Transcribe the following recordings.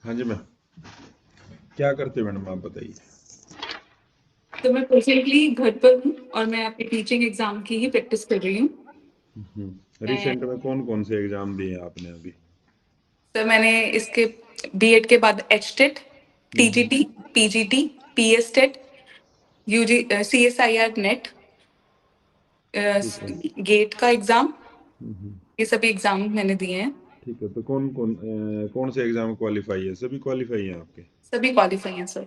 हाँ जी मैम, क्या करते हो मैडम, आप बताइए। तो मैं प्रेजेंटली घर पर हूँ और मैं अपनी टीचिंग एग्जाम की ही प्रैक्टिस कर रही हूँ। मैं रिसेंट में कौन कौन से एग्जाम दिए आपने अभी? सर मैंने इसके बीएड के बाद एचटेट, हम्म। TGT, PGT, PSTET, UG, CSIR NET, ठीक है। गेट का एग्जाम, हम्म। ये सभी एग्जाम मैंने दिए हैं। ठीक है, तो कौन से एग्जाम क्वालिफाई है, सभी क्वालिफाई हैं आपके? सभी क्वालिफाई हैं सर।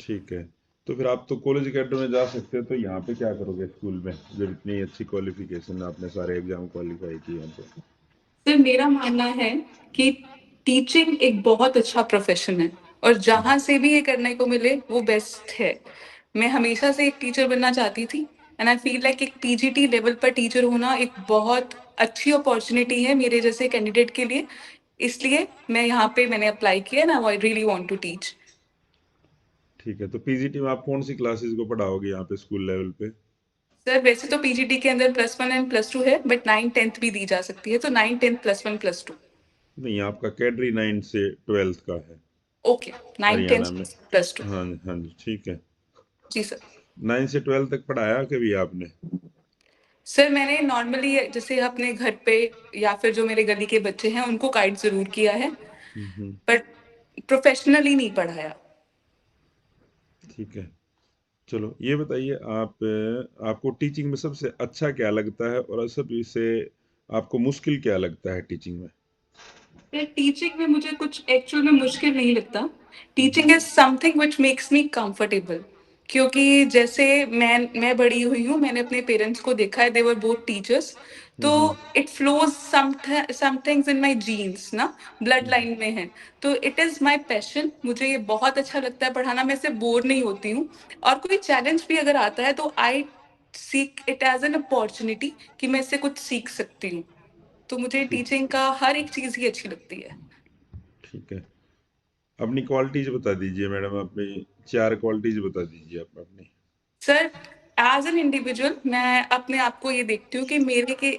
ठीक है, तो फिर आप तो कॉलेज अकेडमी में जा सकते हो, तो यहाँ पे क्या करोगे स्कूल में जब इतनी अच्छी क्वालिफिकेशन आपने सारे एग्जाम क्वालिफाई किए हैं तो? सर मेरा मानना है कि टीचिंग एक बहुत अच्छा प्रोफेशन है और जहां से भी ये करने को मिले वो बेस्ट है। मैं हमेशा से एक टीचर बनना चाहती थी एंड आई फील लाइक एक पीजीटी लेवल पर टीचर होना एक बहुत अच्छी अपॉर्चुनिटी है मेरे जैसे कैंडिडेट के लिए। इसलिए मैं यहाँ पे मैंने अप्लाई किया ना, I really want to teach. ठीक है, तो पीजीटी में आप कौन सी क्लासेस को पढ़ाओगे यहाँ पे स्कूल लेवल पे? सर वैसे तो पीजीटी के अंदर +1 एंड +2 है, बट 9 10th भी दी जा सकती है, तो 9 10 +1 +2। नहीं, आपका कैडरी 9 से 12th का है ओके, 9 10 हरियाणा में। +2। हाँ हाँ जी, ठीक है। जी सर। 9 से 12 तक पढ़ाया कभी आपने? सर मैंने नॉर्मली जैसे अपने घर पे या फिर जो मेरे गली के बच्चे हैं उनको गाइड जरूर किया है, हम्म। बट प्रोफेशनली नहीं पढ़ाया। ठीक है, चलो ये बताइए आप, आपको टीचिंग में सबसे अच्छा क्या लगता है और सबसे से आपको मुश्किल क्या लगता है टीचिंग में? टीचिंग में मुझे कुछ एक्चुअल में मुश्किल नहीं लगता। Teaching hmm. Is something which makes me comfortable. क्योंकि जैसे मैं बड़ी हुई हूँ, मैंने अपने पेरेंट्स को देखा है, दे वर बोथ टीचर्स। तो hmm. It flows somethings in my genes ना, ब्लड हम्म। लाइन में है। तो इट इज माय पैशन, मुझे ये बहुत अच्छा लगता है पढ़ाना, मैं इससे बोर नहीं होती हूँ। और कोई चैलेंज भी अगर आता है तो I seek it as an opportunity कि मैं इससे कुछ सीख सकती हूँ। तो मुझे ठीक। टीचिंग का हर एक चीज ही अच्छी लगती है। ठीक है, अपनी क्वालिटीज बता दीजिए मैडम, अपनी 4 क्वालिटीज बता दीजिए आप अपनी। सर एज एन इंडिविजुअल मैं अपने आप को ये देखती हूँ कि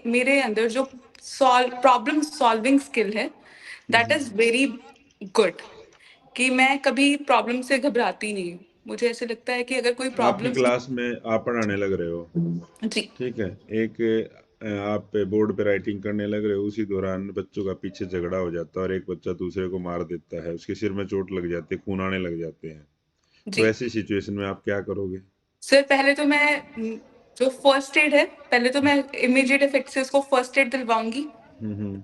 मेरे अंदर जो प्रॉब्लम सॉल्विंग स्किल है, that hmm. Is very good. कि मैं कभी प्रॉब्लम से घबराती नहीं हूँ। मुझे ऐसे लगता है कि अगर कोई आपकी प्रॉब्लम। क्लास में आप पढ़ाने लग रहे हो, जी। ठीक है, एक आप पे बोर्ड पे राइटिंग करने लग रहे हो, उसी दौरान बच्चों का पीछे झगड़ा हो जाता है और एक बच्चा दूसरे को मार देता है, उसके सिर में चोट लग जाती है, खून आने लग जाते हैं, तो जी ऐसी सिचुएशन में आप क्या करोगे? सर पहले तो मैं जो फर्स्ट एड है, पहले तो मैं इमीडिएट इफेक्ट से उसको फर्स्ट एड दिलवाऊंगी। हम्म।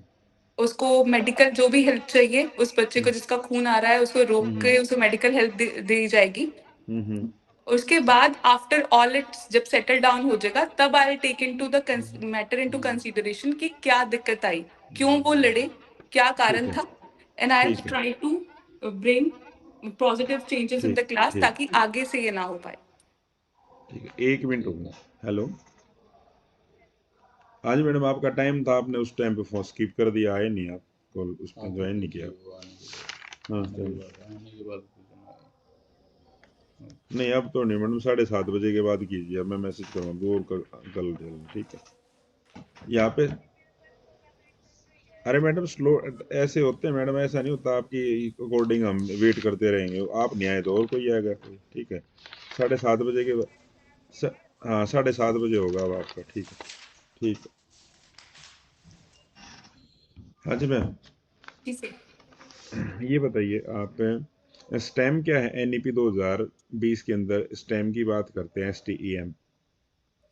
उसको मेडिकल जो भी हेल्प चाहिए उस बच्चे को हम्म। जिसका खून आ रहा है उसको रोक हम्म। के उसे मेडिकल हेल्प दी जाएगी। हम्म। उसके बाद आफ्टर ऑल इट्स जब सेटल डाउन हो जाएगा तब I take into the hmm. Matter into hmm. Consideration कि क्या दिक्कत आई, क्यों वो लड़े, क्या ठीक कारण है। था। एंड आई ठीक है। Try to bring positive changes in ठीक। द क्लास ठीक। ताकि आगे से ये ना हो पाए। ठीक है, 1 मिनट रुकना। हेलो, हाँ जी मैडम, आपका टाइम था, आपने उस टाइम पे फोन स्किप कर दिया, आए नहीं आप, कॉल उस पर ज्वाइन नहीं किया। हाँ चलिए। नहीं, अब तो नहीं मैडम, 7:30 बजे के बाद कीजिए, अब मैं मैसेज करूँगा दूर कर, कल चल, ठीक है। यहाँ पे, अरे मैडम स्लो ऐसे होते हैं मैडम, ऐसा नहीं होता, आपकी अकॉर्डिंग हम वेट करते रहेंगे, आप नहीं आए तो और कोई आएगा कोई, ठीक है। 7:30 बजे के बाद स, हाँ 7:30 बजे होगा अब आपका, ठीक है। ठीक है, हाँ जी मैम। जी सर। ये बताइए आप, स्टेम क्या है? एनईपी 2020 के अंदर स्टेम की बात करते हैं, STEM।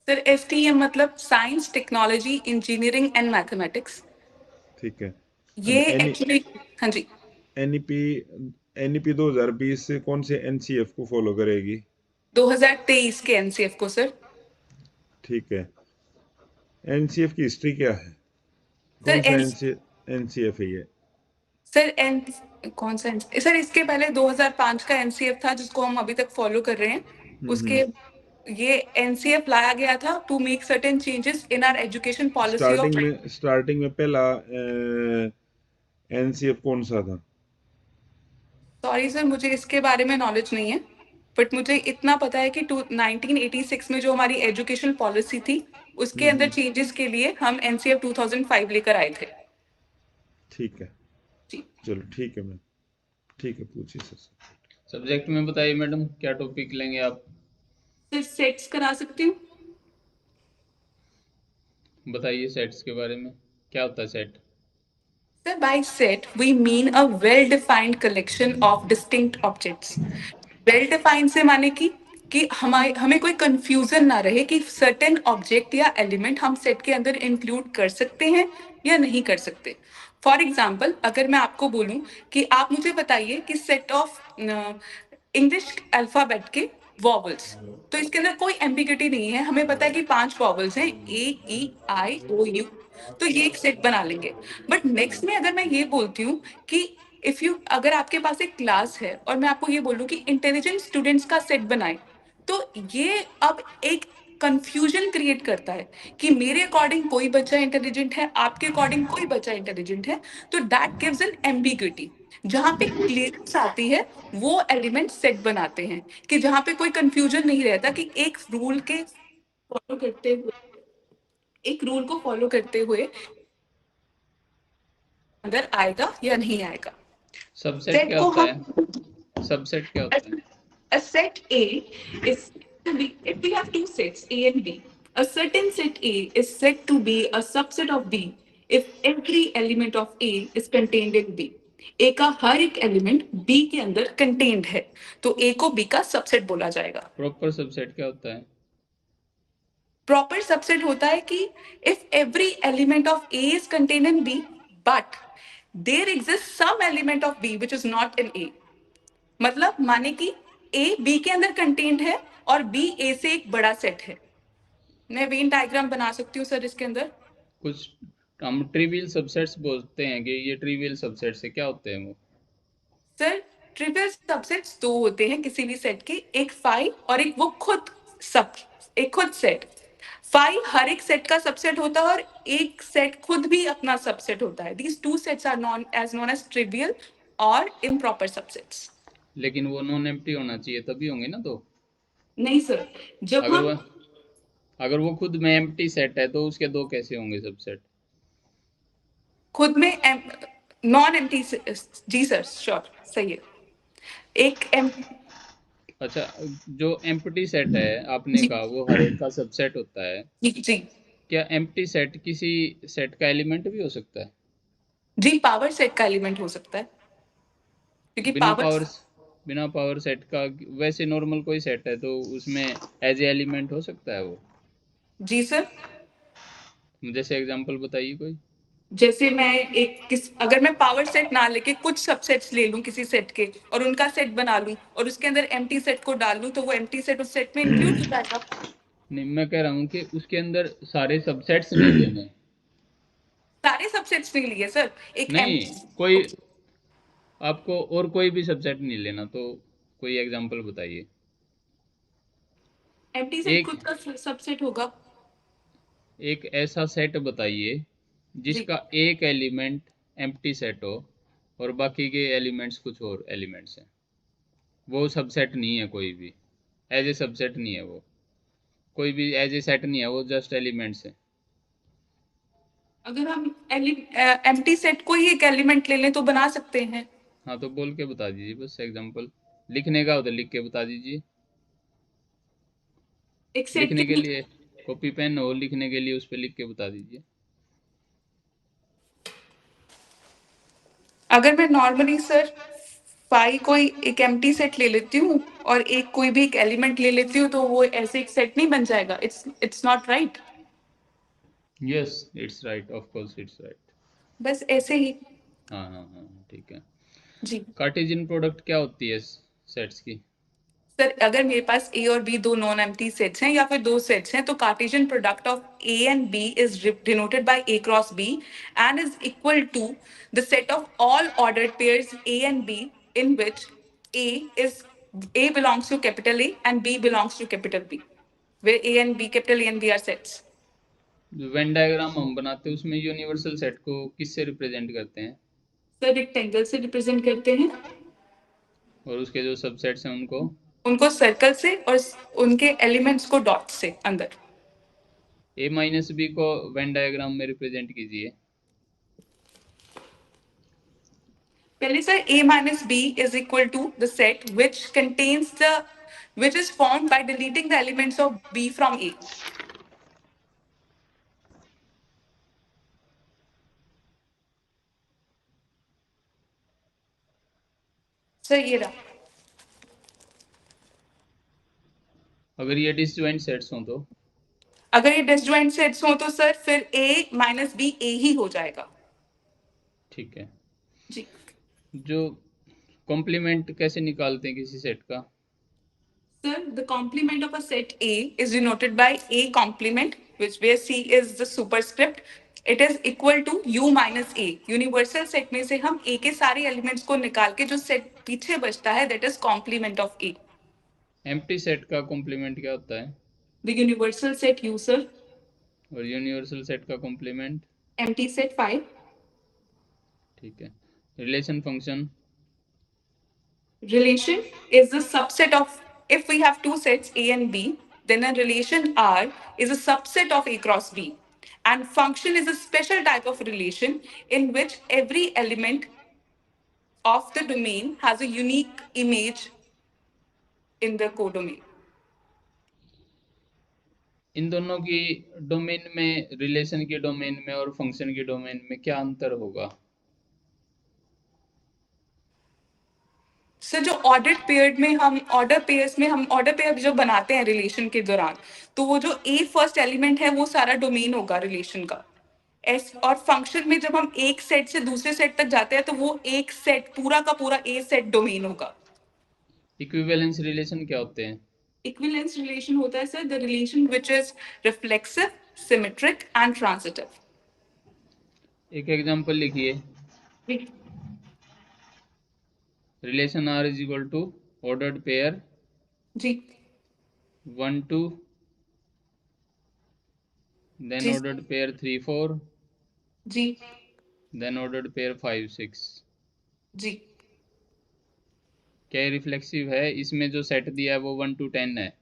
सर STEM मतलब science technology engineering and mathematics. ठीक है। अब ये एक्चुअली, हाँ जी, एनईपी एनईपी 2020 से कौन से NCF को फॉलो करेगी? 2023 के एनसीएफ को सर। ठीक है, NCF की हिस्ट्री क्या है? सर कौन सा NCF है ये? सर एन कौन सा सर इसके पहले 2005 का एनसीएफ था जिसको हम अभी तक फॉलो कर रहे हैं। हम्म। उसके ये एनसीएफ लाया गया था to make certain changes in our education policy of. Starting में पहला NCF कौन सा था? सॉरी सर मुझे इसके बारे में नॉलेज नहीं है, बट मुझे इतना पता है कि 1986 में जो हमारी एजुकेशन पॉलिसी थी उसके अंदर हम्म। चेंजेस के लिए हम एनसीएफ 2005 लेकर आए थे। ठीक है, जी। चलो ठीक है मैम। ठीक है, पूछिए सर। सब्जेक्ट में बताइए मैडम, क्या टॉपिक लेंगे आप? सर सेट्स करा सकती हूँ। बताइए सेट्स के बारे में, क्या होता है set? Sir, by set, we mean a well-defined collection of distinct objects. Well defined से माने कि हमारे हमें कोई कंफ्यूजन ना रहे कि सर्टेन ऑब्जेक्ट या एलिमेंट हम सेट के अंदर इंक्लूड कर सकते हैं या नहीं कर सकते। फॉर एग्जाम्पल, अगर मैं आपको बोलूं कि आप मुझे बताइए कि सेट ऑफ इंग्लिश अल्फाबेट के वॉवल्स, तो इसके अंदर कोई एम्बिग्यूटी नहीं है, हमें पता है कि 5 वॉवल्स हैं, A, E, I, O, U। तो ये एक सेट बना लेंगे। बट नेक्स्ट में अगर मैं ये बोलती हूँ कि इफ यू अगर आपके पास एक क्लास है और मैं आपको ये बोलूं कि इंटेलिजेंट स्टूडेंट्स का सेट बनाए, तो ये अब एक कंफ्यूजन क्रिएट करता है कि मेरे अकॉर्डिंग कोई बच्चा इंटेलिजेंट है, आपके अकॉर्डिंग कोई बच्चा इंटेलिजेंट है। तो दैट गिव्स एन एम्बिग्यूटी। जहां पे क्लियरेंस आती है वो एलिमेंट सेट बनाते हैं, कि जहां पे कोई कंफ्यूजन नहीं रहता कि एक रूल को फॉलो करते हुए अंदर आएगा या नहीं आएगा। सबसेट सेट क्या को होता हम है? सबसेट क्या होता है? A set A is to be, if we have two sets A and B, a certain set A is said to be a subset of B if every element of A is contained in B. A का हर एक element B के अंदर contained है, तो A को B का subset बोला जाएगा। प्रॉपर सबसेट क्या होता है? प्रॉपर सबसेट होता है कि if every element of A is contained in B, but there exists some element of B which is not in A। मतलब माने कि ए बी के अंदर कंटेंट है और बी ए से एक बड़ा सेट है। मैं वेन डायग्राम बना सकती हूँ सर इसके अंदर। कुछ हम ट्रिवियल सबसेट्स बोलते हैं कि ये ट्रिवियल सबसेट्स है, क्या होते हैं वो? सर ट्रिवियल सबसेट्स दो होते हैं किसी भी सेट के, एक फाई और एक वो खुद सब, एक खुद सेट। फाई हर एक सेट का सबसेट होता है और एक सेट खुद भी अपना सबसेट होता है। These two sets are non as trivial और इम्प्रॉपर सबसेट्स। लेकिन वो नॉन एम्प्टी होना चाहिए तभी होंगे ना दो। नहीं सर, जब अगर हम वो अगर वो खुद में एम्प्टी सेट है तो उसके दो कैसे होंगे सबसेट? खुद में नॉन एम्प्टी, जी सर श्योर सही है। एक एम अच्छा, जो एम्प्टी सेट है आपने जी कहा वो हर एक का सबसेट होता है, जी जी क्या एम्प्टी सेट किसी सेट का एलिमेंट भी हो सकता है? जी, पावर सेट का एलिमेंट हो सकता है, क्योंकि बिना पावर। पावर बिना पावर सेट का वैसे नॉर्मल कोई सेट है तो उसमें एज ए एलिमेंट हो सकता है वो? जी सर। जैसे एग्जांपल बताइए कोई। जैसे मैं अगर मैं पावर सेट ना लेके कुछ सबसेट्स ले लूं किसी सेट के और उनका सेट बना लूं और उसके अंदर एम्प्टी सेट को डाल लूं, तो वो एम्प्टी सेट उस सेट में इंक्लूड हो जाएगा। नहीं, मैं कह रहा हूँ कि उसके अंदर सारे सबसेट्स नहीं लेने। सारे सबसेट्स नहीं लिए सर, एक नहीं, एम्प्टी कोई आपको और कोई भी सबसेट नहीं लेना, तो कोई एग्जांपल बताइए। एम्प्टी सेट एक खुद का सबसेट होगा। एक ऐसा सेट बताइए जी जिसका एक एलिमेंट एम्प्टी सेट हो और बाकी के एलिमेंट्स कुछ और एलिमेंट्स हैं। वो सबसेट नहीं है, कोई भी एज ए सबसेट नहीं है वो, कोई भी एज ए सेट नहीं है, वो जस्ट एलिमेंट्स है। अगर हम एम्प्टी सेट को ही एक एलिमेंट ले लें तो बना सकते हैं। हाँ, तो बोल के बता दीजिए बस एग्जांपल। लिखने का उधर लिख के बता दीजिए। एक सेट लिखने के के लिए कॉपी पेन हो, लिखने के लिए उस पर लिख के बता दीजिए। अगर मैं नॉर्मली सर फाई कोई एक एम्प्टी सेट ले लेती हूँ और एक कोई भी एक एलिमेंट ले लेती हूँ, तो वो ऐसे एक सेट नहीं बन जाएगा। It's not right. Yes, it's right, of course it's right. बस ऐसे ही। हाँ हाँ हाँ हाँ, ठीक है। जी कार्टेशियन प्रोडक्ट क्या होती है सेट्स की? सर, अगर मेरे पास ए और बी दो नॉन एम्प्टी सेट्स हैं या फिर दो सेट्स हैं, तो Cartesian product of A and B is denoted by A cross B and is equal to the set of all ordered pairs A and B in which A is A belongs to capital A and B belongs to capital B, where A and B, capital A and B are sets. जो Venn diagram हम बनाते हैं उसमें universal set को किससे represent करते हैं? Sir rectangle से रिप्रेजेंट करते हैं, और उसके जो सबसेट्स हैं उनको? उनको सर्कल से और उनके एलिमेंट्स को डॉट से अंदर। ए माइनस बी को वेन डायग्राम में रिप्रेजेंट कीजिए। पहले sir a minus b is equal to the set which is formed by deleting the elements of b from a. Sir ये रहा. अगर ये डिसजॉइंट सेट्स हों तो अगर ये डिसजॉइंट सेट्स हो तो सर फिर a minus b a ही हो जाएगा. ठीक है. जी. जो कॉम्प्लीमेंट कैसे निकालते हैं किसी सेट का? Sir, the complement of a set A is denoted by A complement, which where C is the superscript. It is equal to U minus A. Universal set में से हम A के सारे elements को निकाल के जो set पीछे बचता है, that is complement of A. Empty set का कॉम्प्लीमेंट क्या होता है? The universal set U, sir. और यूनिवर्सल सेट का कॉम्प्लीमेंट? Empty set 5. ठीक है. Relation function? Relation is the subset of, if we have two sets A and B, then a relation R is a subset of A cross B. And function is a special type of relation in which every element of the domain has a unique image in the codomain. इन दोनों की domain में, relation के domain में और function के domain में क्या अंतर होगा? सर जो ऑर्डर पेयर जो बनाते हैं रिलेशन के दौरान, तो वो जो ए फर्स्ट एलिमेंट है वो सारा डोमेन होगा रिलेशन का. और फंक्शन में जब हम एक सेट से दूसरे सेट तक जाते हैं तो वो एक सेट पूरा का पूरा ए सेट डोमेन होगा. इक्विवेलेंस रिलेशन क्या होते हैं? इक्विवेलेंस रिलेशन होता है sir the relation which is reflexive, symmetric and transitive. एक एग्जांपल लिखिए. Relation R is equal to ordered pair जी 1 2, देन जी ऑर्डर्ड पेयर 3 4, जी देन ऑर्डर्ड पेयर 5 6. जी. क्या ये रिफ्लेक्सिव है? इसमें जो सेट दिया है वो 1 to 10 है.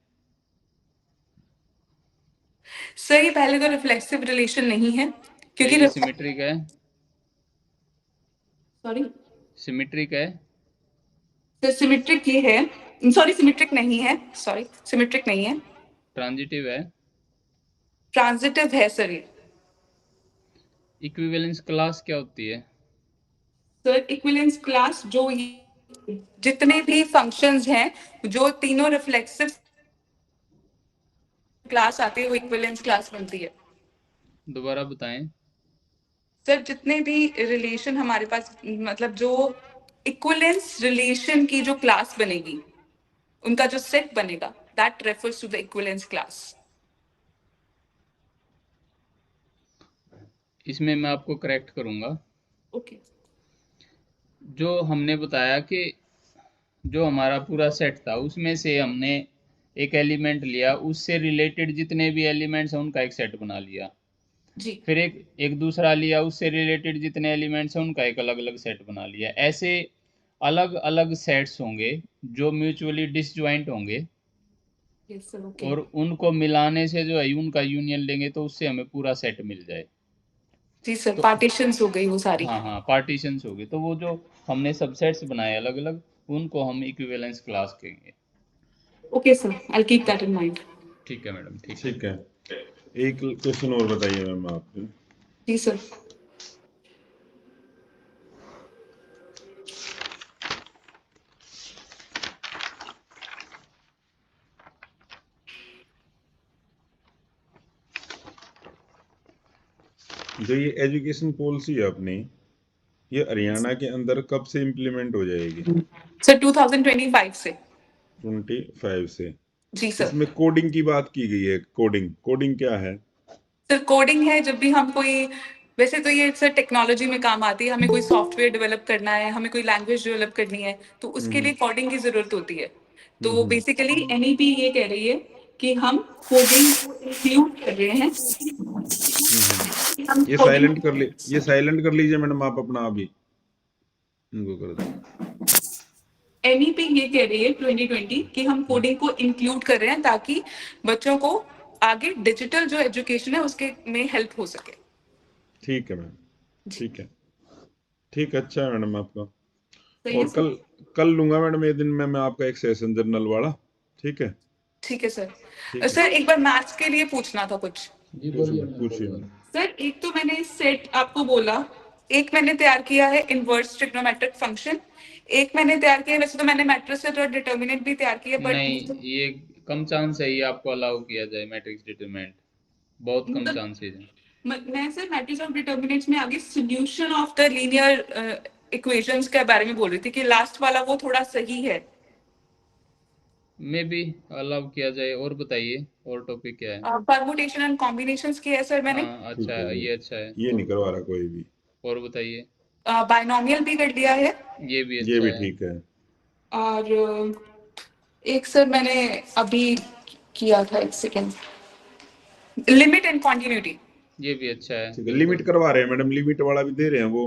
सर ये पहले तो रिफ्लेक्सिव रिलेशन नहीं है क्योंकि ये सिमेट्रिक है? सॉरी सिमेट्रिक है? सर सिमेट्रिक ये है, सॉरी सिमेट्रिक नहीं है, सॉरी सिमेट्रिक नहीं है, ट्रांजिटिव है? ट्रांजिटिव है सर ये. इक्विवेलेंस क्लास क्या होती है? सर इक्विवेलेंस क्लास जो जितने भी फंक्शंस हैं जो तीनों रिफ्लेक्सिव क्लास आती है वो इक्विवेलेंस क्लास बनती है. दोबारा बताएं. सर जितने भी रिलेशन हमारे पास, मतलब जो इक्विवेलेंस रिलेशन की जो क्लास बनेगी, उनका जो सेट बनेगा, that refers to the equivalence class. इसमें मैं आपको करेक्ट करूंगा. ओके. जो हमने बताया कि जो हमारा पूरा सेट था उसमें से हमने एक एलिमेंट लिया, उससे रिलेटेड जितने भी एलिमेंट्स हैं उनका एक सेट बना लिया. जी. फिर एक दूसरा लिया, उससे रिलेटेड जितने एलिमेंट्स हैं उनका एक अलग अलग सेट बना लिया. ऐसे अलग अलग सेट्स होंगे जो म्यूचुअली डिसजॉइंट होंगे. Yes sir. ओके. और उनको मिलाने से जो है उनका यूनियन लेंगे तो उससे हमें पूरा सेट मिल जाए. जी सर. तो पार्टीशंस हो गई वो सारी. हाँ, पार्टीशंस होगी. तो वो जो हमने सबसेट्स बनाए अलग अलग, उनको हम इक्विवेलेंस क्लास कहेंगे. Okay sir, I will keep that in mind. ठीक है मैडम. ठीक है. एक क्वेश्चन और बताइए मैम आपने. जी सर. जो ये एजुकेशन पॉलिसी है अपनी, ये हरियाणा के अंदर कब से इम्प्लीमेंट हो जाएगी? सर 2025 से. 25 से. जी सर. इसमें कोडिंग की बात की गई है. कोडिंग क्या है? सर कोडिंग है जब भी हम कोई, वैसे तो ये सर टेक्नोलॉजी में काम आती है, हमें कोई सॉफ्टवेयर डेवलप करना है, हमें कोई लैंग्वेज डेवलप करनी है, तो उसके लिए कोडिंग की जरूरत होती है. तो बेसिकली एनईपी ये कह रही है कि हम कोडिंग को इंक्लूड कर रहे हैं. ये साइलेंट कर लीजिए मैडम आप अपना. अभी इनको कर दो. एनईपी ये कह रही है 2020 कि हम कोडिंग को इंक्लूड कर रहे हैं ताकि बच्चों को आगे डिजिटल जो एजुकेशन है उसके में हेल्प हो सके. ठीक है मैम. ठीक है. अच्छा है मैडम आपका. सही है और सर? कल लूंगा मैडम ये दिन में मैं आपका एक सेशन जर्नल वाला। ठीक है। ठीक है सर। ठीक है। सर एक बार मैथ्स के लिए पूछना था कुछ। जी पूछिए बोलिए मैम, पूछिए बोलिए। मैम। सर एक तो मैंने सेट आपको बोला, एक मैंने तैयार किया है इनवर्स ट्रिग्नोमेट्रिक फंक्शन, एक मैंने तैयार किया, वैसे तो मैंने मैट्रिसेस और डिटर्मिनेंट भी तैयार किया, नहीं, बट ये कम चांस है ये आपको अलाउ किया जाए मैट्रिक्स डिटरमिनेंट, बहुत कम मतलब चांसेस हैं। मैं सर मैट्रिक्स और डिटर्मिनेंट्स में आगे solution of the linear equations के बारे में बोल रही थी कि लास्ट वाला वो थोड़ा सही है। मे बी अलाउ किया जाए। और बताइए, और टॉपिक क्या है? परमुटेशन एंड कॉम्बिनेशंस किया है सर मैंने। हाँ अच्छा ठीक है है, जी। ये अच्छा है। ये नहीं करवा रहा कोई भी। और बताइए। बायनोमियल भी कर लिया है। ये भी ये अच्छा भी है। ठीक है। और एक सर मैंने अभी किया था, एक सेकेंड, लिमिट एंड कॉन्टिन्यूटी। ये भी अच्छा है, ठीक है, लिमिट बिल्कुल। करवा रहे हैं मैडम, लिमिट वाला भी दे रहे हैं वो।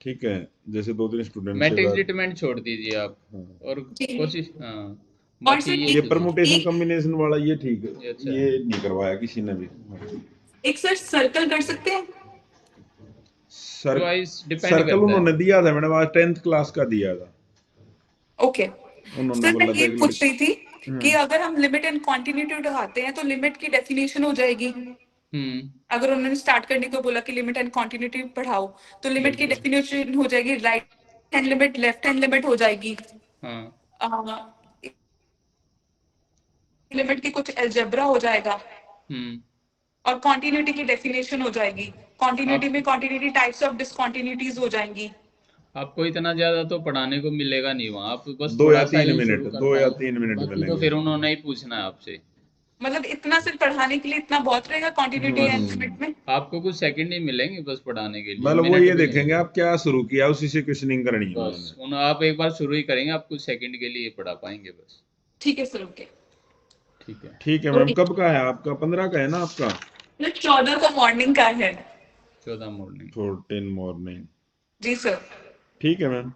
ठीक है। जैसे 2-3 स्टूडेंट से मैट्रिक्स बात। डिटरमिनेंट छोड़ दीजिए आप। हाँ। और कोशिश, हाँ, और बाकी सर ये ये पूछो। परमुटेशन एक, कॉम्बिनेशन वाला ये ठीक है। ये अच्छा ये है। नहीं करवाया किसी ने भी। एक सर सर्कल कर सकते हैं। सर चॉइस डिपेंड सर्कल करता उन्होंने है। दिया था मैडम, आज 10th क्लास का दिया था। ओके उन्होंने सर, मैं बोला था ये एक पूछ लड़की। रही थी कि हम्म। अगर हम लिमिट एंड कॉन्टिन्यूटी उठाते हैं तो लिमिट की डेफिनेशन हो जाएगी। हम्म। अगर उन्होंने स्टार्ट करने को बोला कि लिमिट एंड कॉन्टिन्यूटी पढ़ाओ, तो लिमिट की बिल्कुल। डेफिनेशन हो जाएगी, right hand limit, left hand limit हो जाएगी, हाँ। लिमिट की कुछ अलजेब्रा हो जाएगा, हम्म। और कॉन्टिन्यूटी की डेफिनेशन हो जाएगी। कॉन्टिन्यूटी आप में कॉन्टिन्यूटी टाइप्स ऑफ डिसकॉन्टिन्यूटीज हो जाएंगी। आपको इतना ज्यादा तो पढ़ाने को मिलेगा नहीं वहाँ, आप बस दो या थोड़ा सा तीन ही मिनट शुरू कर 2 या 3 मिनट बाकी तो मिलेंगे। फिर उन्होंने ही पूछना है आपसे। मतलब इतना सिर्फ पढ़ाने के लिए इतना बहुत रहेगा कॉन्टिन्यूटी एंड बस लिमिट में? आपको कुछ सेकंड ही मिलेंगे बस पढ़ाने के लिए, मतलब वो मिनट ये भी नहीं देखेंगे लगेगा। आप क्या शुरू किया, उसी से क्वेश्चनिंग करनी है बस उन्होंने। आप एक बार शुरू ही करेंगे, आप कुछ सेकंड के लिए पढ़ा पाएंगे बस। ठीक है सर, ओके। ठीक है। ठीक है तो मैडम, कब का है आपका? 15 का है ना आपका? 14 को मॉर्निंग का है। 14 मॉर्निंग। 14 मॉर्निंग। जी सर। ठीक है ma'am.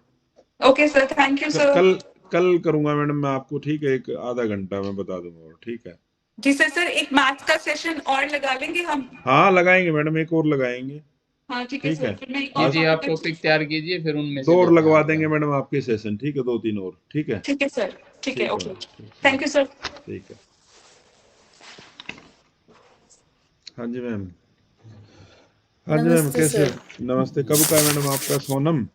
Okay sir, thank you sir. कल कल करूंगा मैडम मैं आपको। ठीक है, एक आधा घंटा में बता दूंगा और। ठीक है। जी सर। सर एक मैथ्स का सेशन और लगा लेंगे हम। हाँ लगाएंगे मैडम, एक और लगाएंगे। हाँ ठीक है ठीक सर, है। फिर मैं एक और कीजिए, आप टॉपिक टॉपिक तैयार कीजिए, फिर उनमें दो से और लेते हैं लगवा आपका। देंगे मैडम आपके सेशन। ठीक है, 2-3 और। ठीक है। ठीक है सर, ठीक है, ठीक है ओके। मैडम, ठीक थैंक यू सर। ठीक है। हाँ जी मैम। हाँ जी मैम, नमस्ते कैसे सर। हो? नमस्ते। कब का है मैडम आपका सोनम?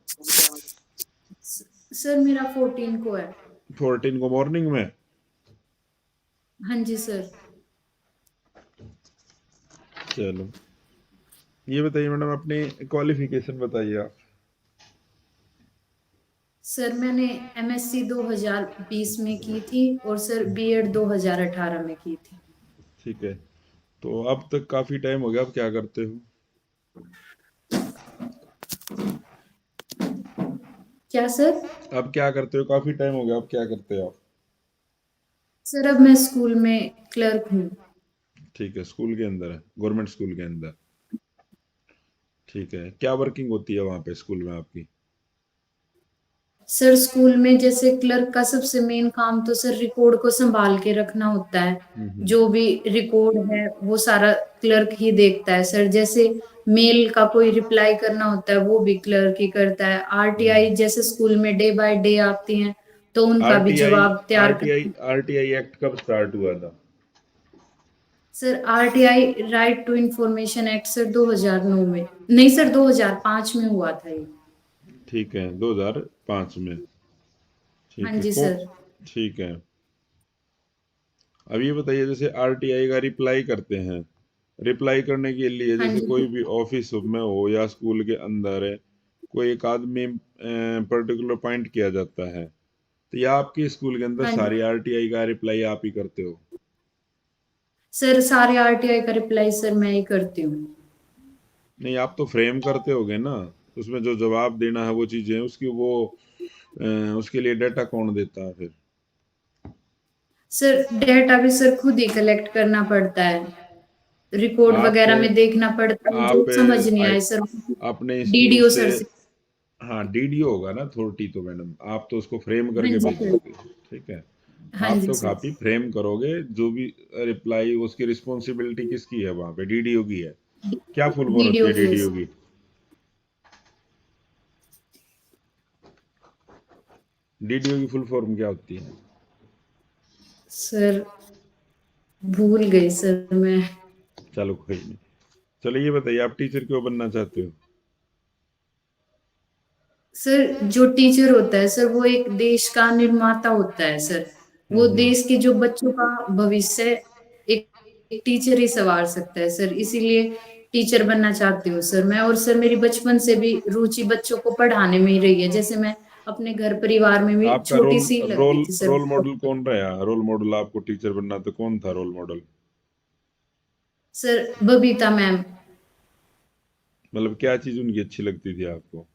सर मेरा 14 को है। 14 को मॉर्निंग में? हाँ जी सर। चलो, ये बताइए मैडम, अपनी क्वालिफिकेशन बताइए आप। सर मैंने एमएससी 2020 में की थी और सर बीएड 2018 में की थी। ठीक है, तो अब तक काफी टाइम हो गया, अब क्या करते हो? क्या सर? अब क्या करते हो? काफी टाइम हो गया, अब क्या करते हो आप? सर अब मैं स्कूल में क्लर्क हूँ। ठीक है, स्कूल के अंदर है, गवर्नमेंट स्कूल के अंदर। ठीक है, क्या वर्किंग होती है वहाँ पे स्कूल में आपकी? सर स्कूल में जैसे क्लर्क का सबसे मेन काम तो सर रिकॉर्ड को संभाल के रखना होता है। हम्म। जो भी रिकॉर्ड है वो सारा क्लर्क ही देखता है सर। जैसे मेल का कोई रिप्लाई करना होता है वो भी क्लर्क ही करता है। आरटीआई जैसे स्कूल में डे बाय डे आती हैं तो उनका भी आरटीआई जवाब तैयार आरटीआई करना। आरटीआई एक्ट कब स्टार्ट हुआ था? Sir RTI right to information act sir 2009 में, नहीं सर 2005 में हुआ था ये। ठीक है, 2005 में। हाँ ठीक है, जी कौन? सर। ठीक है। अब ये बताइए, जैसे आरटीआई का रिप्लाई करते हैं, रिप्लाई करने के लिए हाँ जैसे जी कोई भी ऑफिस में हो या स्कूल के अंदर है, कोई एक आदमी पर्टिकुलर पॉइंट किया जाता है, तो या आपके स्कूल के अंदर हाँ जी सारी आरटीआई का रिप्लाई आप ही करते हो? सर। सारे आरटीआई का रिप्लाई सर मैं ही करती हूँ। नहीं, आप तो फ्रेम करते होगे ना, उसमें जो जवाब देना है वो चीजें उसकी वो अ, उसके लिए डाटा कौन देता है फिर? सर डेटा भी सर खुद ही कलेक्ट करना पड़ता है। रिकॉर्ड आप वगैरह में देखना पड़ता है, जो आप समझ नहीं आए सर अपने इंस्टीट्यूट डीडीओ से। सर से। हाँ, डीडीओ होगा ना अथॉरिटी तो मैडम, आप तो उसको फ्रेम हाँ करके जी सर। भेजोगे। ठीक है। हाँ आप जी तो सर। काफी फ्रेम करोगे, जो भी रिप्लाई उसकी रिस्पॉन्सिबिलिटी किसकी है वहां पे? डीडीओ की है। क्या फुल फॉर्म होती डीडीओ है की है डीडीओ सर। की? डीडीओ की फुल फॉर्म क्या होती है? सर भूल गई सर मैं। चलो कोई नहीं। चलो ये बताइए, आप टीचर क्यों बनना चाहते हो? सर जो टीचर होता है सर वो एक देश का निर्माता होता है सर। वो देश के जो बच्चों का भविष्य एक, एक टीचर ही संवार सकता है सर, इसीलिए टीचर बनना चाहती हूँ सर मैं। और सर मेरी बचपन से भी रुचि बच्चों को पढ़ाने में ही रही है। जैसे मैं अपने घर परिवार में भी आपका छोटी रोल सी लगती रोल थी सर। रोल मॉडल कौन रहा? रोल मॉडल आपको टीचर बनना तो कौन था role model? Sir Babita ma'am. मतलब क्या चीज उनकी अच्छी लगती थी आपको?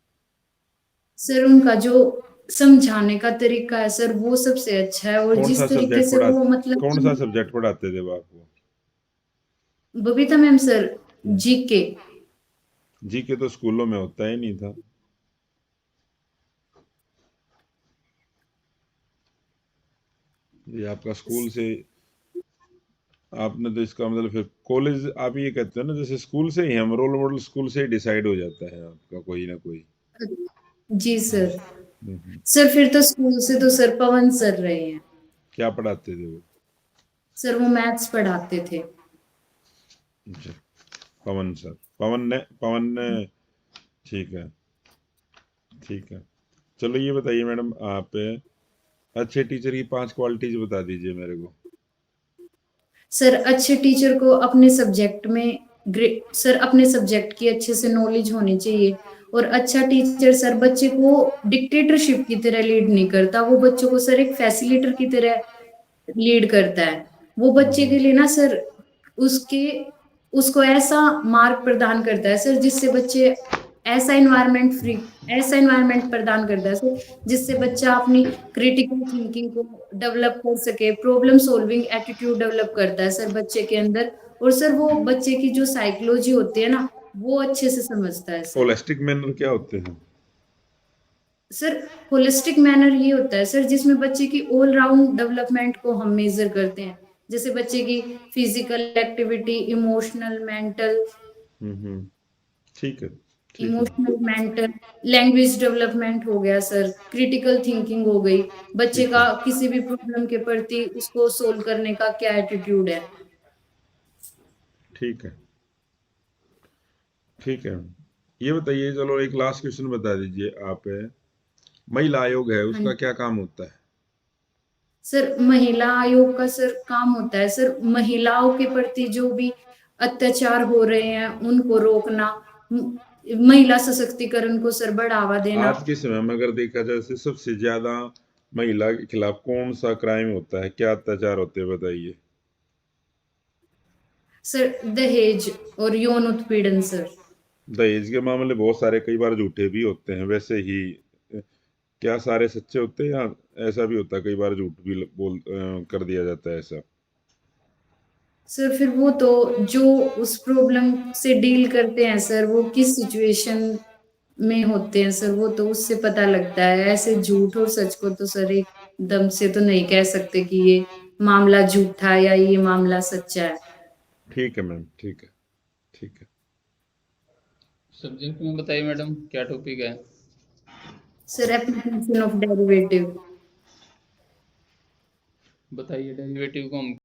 सर उनका जो समझाने का तरीका है सर वो सबसे अच्छा है, और कौन सा जिस तरीके सब्जेक्ट से पढ़ा वो मतलब कौन सा सब्जेक्ट पढ़ाते थे वो आपको? Babita ma'am sir GK. GK तो स्कूलों में होता ही नहीं था। ये आपका स्कूल से, आपने तो इसका मतलब फिर कॉलेज, आप ये कहते हो ना जैसे स्कूल से ही हम रोल मॉडल स्कूल से ही डिसाइड हो जाता है आपका कोई ना कोई। जी सर। हम्म। सर फिर तो स्कूल से तो सर पवन सर रहे हैं। क्या पढ़ाते थे वो? सर वो मैथ्स पढ़ाते थे। अच्छा, पवन ने ठीक है, ठीक है। चलो ये बताइए मैडम, आप अच्छे टीचर की 5 क्वालिटीज बता दीजिए मेरे को। सर अच्छे टीचर को अपने सब्जेक्ट में सर अपने सब्जेक्ट की अच्छे से नॉलेज होनी चाहिए। और अच्छा टीचर सर बच्चे को डिक्टेटरशिप की तरह लीड नहीं करता, वो बच्चों को सर एक फैसिलिटेटर की तरह लीड करता है। वो बच्चे के लिए ना सर उसके उसको ऐसा मार्ग प्रदान करता है सर जिससे बच्चे ऐसा इन्वायरमेंट फ्री ऐसा इन्वायरमेंट प्रदान करता है सर जिससे बच्चा अपनी क्रिटिकल थिंकिंग को डेवलप कर सके, प्रॉब्लम सॉल्विंग एटीट्यूड डेवलप करता है सर बच्चे के अंदर। और सर वो बच्चे की जो साइकोलॉजी होती है ना वो अच्छे से समझता है सर। होलिस्टिक मैनर क्या होते हैं? सर होलिस्टिक मैनर ये होता है सर जिसमें बच्चे की ऑल राउंड डेवलपमेंट को हम मेजर करते हैं। जैसे बच्चे की फिजिकल एक्टिविटी, हम्म। ठीक है, ठीक है, इमोशनल मेंटल लैंग्वेज डेवलपमेंट हो गया सर, क्रिटिकल थिंकिंग हो गई, बच्चे ठीक का है, किसी भी प्रॉब्लम के प्रति उसको सोल्व करने का क्या एटीट्यूड है। ठीक है, ठीक है। ये बताइए, चलो एक लास्ट क्वेश्चन बता दीजिए आप, महिला आयोग है हाँ उसका क्या काम होता है? सर महिला आयोग का सर काम होता है सर महिलाओं के प्रति जो भी अत्याचार हो रहे हैं उनको रोकना, महिला सशक्तिकरण को सर बढ़ावा देना। आज के समय में अगर देखा जाए तो सबसे ज्यादा महिला के खिलाफ कौन सा क्राइम होता है, क्या अत्याचार होते हैं, बताइए। सर दहेज और यौन उत्पीड़न सर। दहेज के मामले बहुत सारे कई बार झूठे भी होते हैं, वैसे ही क्या सारे सच्चे होते हैं, या ऐसा भी होता है कई बार झूठ भी कर दिया जाता है ऐसा? सर फिर वो तो जो उस प्रॉब्लम से डील करते हैं सर वो किस सिचुएशन में होते हैं सर वो तो उससे पता लगता है। ऐसे झूठ और सच को तो सर एकदम से तो नहीं कह सकते कि ये मामला झूठा या ये मामला सच्चा है। ठीक है मैम, ठीक है, ठीक है। सब्जेक्ट में बताइए मैडम क्या टॉपिक है? Sir application of derivative. बताइए डेरिवेटिव को हम